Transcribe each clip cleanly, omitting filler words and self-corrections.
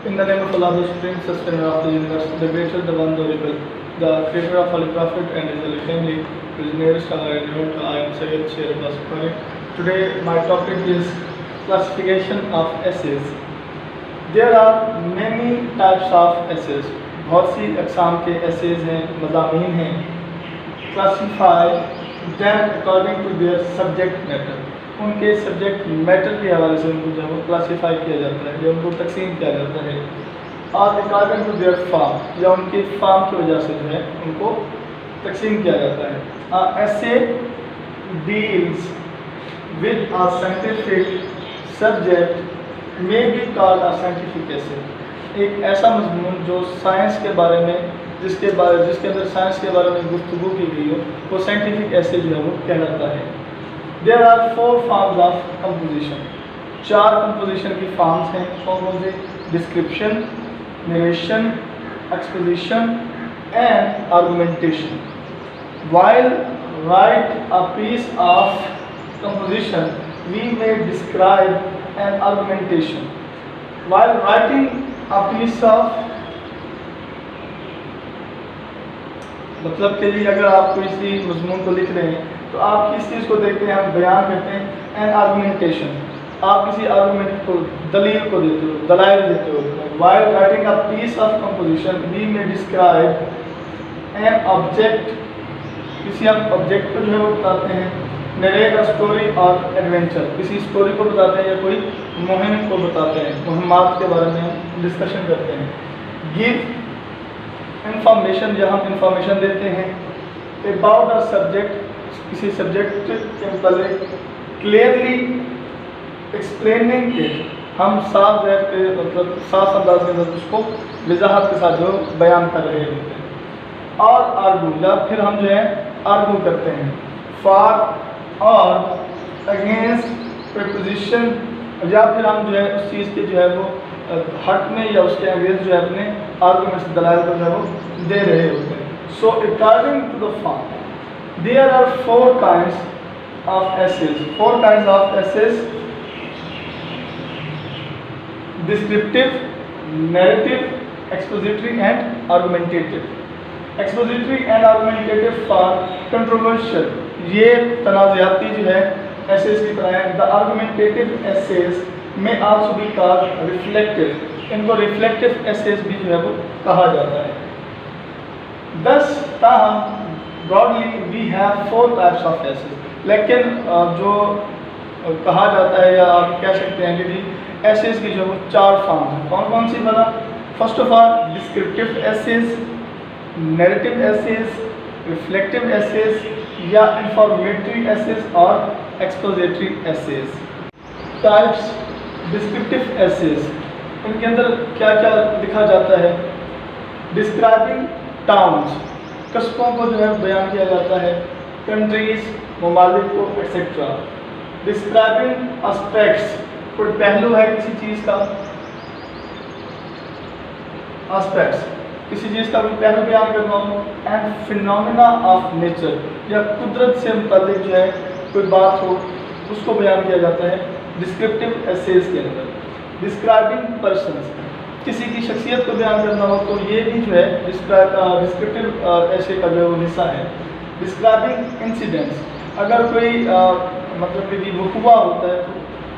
In the name of Allah, the Supreme Sustainer of the universe, the Greater, the One, the Horrible, the Creator of Holy Prophet and His Holy Family, His nearest Allah and known, I am Sayyid Sher Abbas Bukhari. Today, my topic is classification of essays. There are many types of essays. बहुत सी अक़साम के essays हैं, मज़ामीन हैं. Classify them according to their subject matter. उनके subject matter के हवाले से उनको जो क्लासीफाई किया जाता है या उनको तकसीम किया जाता है, और अकॉर्डिंग टू देयर फॉर्म या उनके फॉर्म की वजह से जो है उनको तकसीम किया जाता है. ऐसे deals with a scientific subject may be called a scientific essay. एक ऐसा मजमून जो साइंस के बारे में जिसके अंदर साइंस के बारे में गुफ्तगू की गई हो, वो साइंटिफिक एसे जो है वो कहलाता है. There are 4 forms of composition. 4 composition की forms हैं. कौन से? Description, narration, exposition and argumentation. While write a piece of composition, we may describe an argumentation. While writing a piece of मतलब के लिए अगर आप किसी मजमून को लिख रहे हैं तो आप किस चीज़ को देखते हैं, हम बयान करते हैं एन आर्गूमेंटेशन. आप किसी आर्गूमेंट को दलील को देते हो, दलाइल देते हो. While writing a piece of composition we में डिस्क्राइब एन ऑब्जेक्ट. किसी हम ऑब्जेक्ट को जो है वो बताते हैं. नरेट अ स्टोरी और एडवेंचर. किसी स्टोरी को बताते हैं या कोई मुहिम को बताते हैं, मुहिमात के बारे में हम डिस्कशन करते हैं. गिव इंफॉर्मेशन, या हम इंफॉर्मेशन देते हैं अबाउट अ सब्जेक्ट. किसी सब्जेक्ट के मतलब क्लियरली एक्सप्लेनिंग इट. हम साफ रहते मतलब साफ अंदाज के अंदर उसको वजाहत के साथ जो बयान कर रहे होते हैं. और आर्गू, या फिर हम जो है आर्गू करते हैं फॉर और अगेंस्ट प्रपोजिशन, या फिर हम जो है उस चीज़ के जो है वो हक में या उसके अगेंस्ट जो है अपने आर्गूमेंट्स दलाइल को जो है वो दे रहे होते हैं. So according to the form there are 4 kinds of essays. 4 kinds of essays: descriptive, narrative, expository and argumentative. Expository and argumentative for controversial, ये तनाज़ाती जो है essays की तरह है. The argumentative essays may also be called reflective. इनको reflective essays भी जो है वो कहा जाता है. Thus ताहम broadly we have 4 types of essays. लेकिन जो कहा जाता है या आप कह सकते हैं कि जी essays की जो 4 फॉर्म हैं. कौन कौन सी बना? First of all descriptive essays, narrative essays, reflective essays या इंफॉर्मेटरी essays और expository essays. Types. Descriptive essays, इनके अंदर क्या क्या लिखा जाता है? डिस्क्राइबिंग टाउन्स, कस्बों को जो है बयान किया जाता है. कंट्रीज, ममालिक को, एक्सेट्रा. डिस्क्राइबिंग एस्पेक्ट्स, कोई पहलू है किसी चीज़ का. एस्पेक्ट्स, किसी चीज़ का कोई पहलू बयान करना हो. एंड फिनोमेना ऑफ नेचर, या कुदरत से मुताल्लिक जो है कोई बात हो उसको बयान किया जाता है डिस्क्रिप्टिव एसेज के अंदर. डिस्क्राइबिंग पर्सन्स, किसी की शख्सियत को बयान करना हो तो ये भी जो है डिस्क्रिप्टिव ऐसे का जो हिस्सा है. डिस्क्राइबिंग इंसिडेंट्स, अगर कोई मतलब कि वक़ुआ होता है तो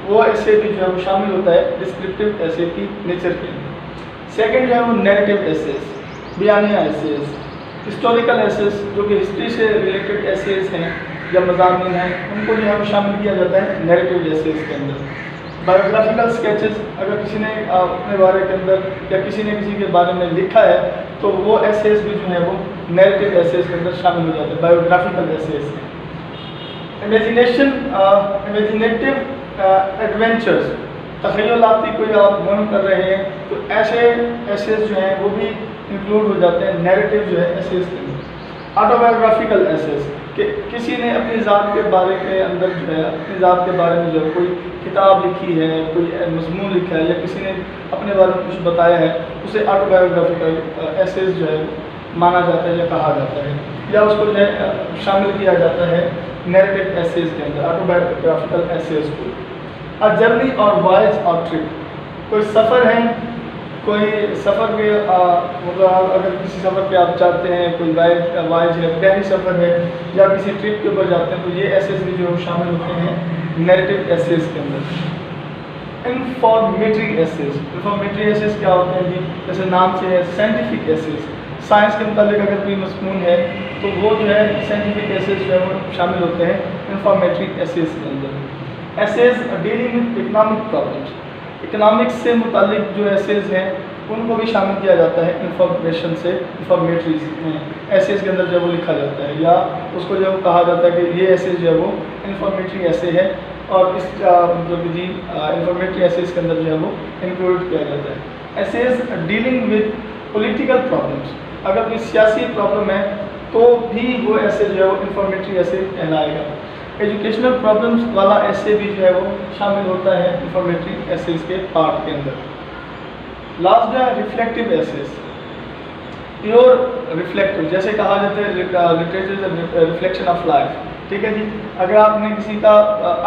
वो ऐसे भी जो है वो शामिल होता है डिस्क्रिप्टिव ऐसे की नेचर के अंदर. सेकंड जो है वो नैरेटिव एसेज, बयानिया एसेज. हिस्टोरिकल एसेज, जो कि हिस्ट्री से रिलेटेड एसेज हैं या मज़ामीन हैं, उनको जो है वो शामिल किया जाता है नैरेटिव एसेज के अंदर. बायोग्राफिकल स्केचेस, अगर किसी ने अपने बारे के अंदर या किसी ने किसी के बारे में लिखा है तो वो एसेज भी जो है वो नैरेटिव एसेज के अंदर शामिल हो जाते हैं, बायोग्राफिकल एसेज. इमेजिनेटिव एडवेंचर्स, तख़य्युलाती कोई आप मुहिम कर रहे हैं तो ऐसे एसेज जो हैं वो भी इंक्लूड हो जाते हैं नैरेटिव जो है एसेज के अंदर. ऑटोबायोग्राफिकल एसेज, कि किसी ने अपनी ज़ात के बारे के अंदर जो है अपनी ज़ात के बारे में जो है कोई किताब लिखी है, कोई मजमून लिखा है या किसी ने अपने बारे में कुछ बताया है, उसे ऑटोबायोग्राफिकल एसेज जो है माना जाता है या कहा जाता है, या उसको जो है शामिल किया जाता है नैरेटिव एसेज के अंदर, ऑटोबायोग्राफिकल एसेज को. अ जर्नी और वॉयज और ट्रिप, कोई सफ़र है कोई सफ़र पे मतलब अगर किसी सफ़र पे आप जाते हैं, कोई वाइज है, प्लानिंग सफ़र है या किसी ट्रिप के ऊपर जाते हैं, तो ये एसेस भी जो शामिल होते हैं नैरेटिव एसेस के अंदर। इंफॉर्मेटरी एसेस, इंफॉर्मेटरी एसेस क्या होते हैं जी? जैसे नाम से है साइंटिफिक एसेस, साइंस के मुताबिक अगर कोई मज़मून है तो वो जो है साइंटिफिक एसेस जो है वो शामिल होते हैं इंफॉर्मेटरी एसेस के अंदर। Essays dealing with economic problems, economics से मुतालिक जो एसेस हैं उनको भी शामिल किया जाता है इंफॉर्मेशन से, इंफॉर्मेटरीज में एसेस के अंदर जब वो लिखा जाता है, या उसको जब कहा जाता है कि ये एसेस जो है वो इंफॉर्मेटरी ऐसे है, और इस मतलब जी इंफॉर्मेटरी एसेस के अंदर जो है वो इंक्लूड किया जाता है। Essays dealing with political problems, अगर कोई सियासी प्रॉब्लम है तो भी वो ऐसे जो है वो इंफॉर्मेटरी ऐसे कहलाएगा। एजुकेशनल प्रॉब्लम्स वाला ऐसे भी जो है वो शामिल होता है इंफॉर्मेटरी एसेस के पार्ट के अंदर। लास्ट है रिफ्लेक्टिव एसेस, प्योर रिफ्लेक्टिव, जैसे कहा जाता है literature is reflection of life, ठीक है जी। अगर आपने किसी का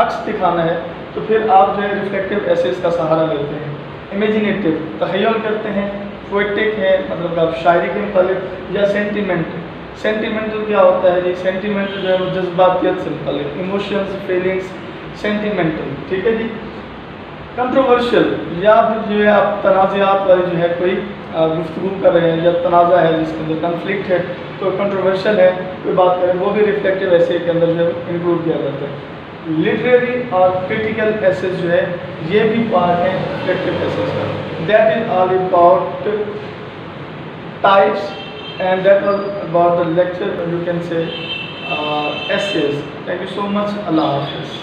अक्स दिखाना है तो फिर आप जो है रिफ्लेक्टिव एसेस का सहारा लेते हैं। इमेजिनेटिव, तख़य्युल करते हैं। पोएटिक है, मतलब आप शायरी के मुतालिक, या सेंटिमेंटल, सेंटिमेंटल क्या होता है जी? सेंटिमेंटल जो है वो जज्बातियत से मुतालिक, इमोशंस, फीलिंग्स, सेंटिमेंटल, ठीक है जी। कंट्रोवर्शियल, या फिर जो है आप तनाज़ात वाली जो है कोई गुफ्तगू कर रहे हैं या तनाज़ा है जिसके अंदर कन्फ्लिक्ट है तो कंट्रोवर्शियल है, कोई बात करें, वो भी रिफ्लेक्टिव ऐसे के अंदर जो है इंक्लूड किया जाता है। लिटरेरी और क्रिटिकल एसेस जो है ये भी पार्ट है रिफ्लेक्टिव एसेस का। That is all about types and that was about the lecture, you can say essays. Thank you so much. Allah Hafiz.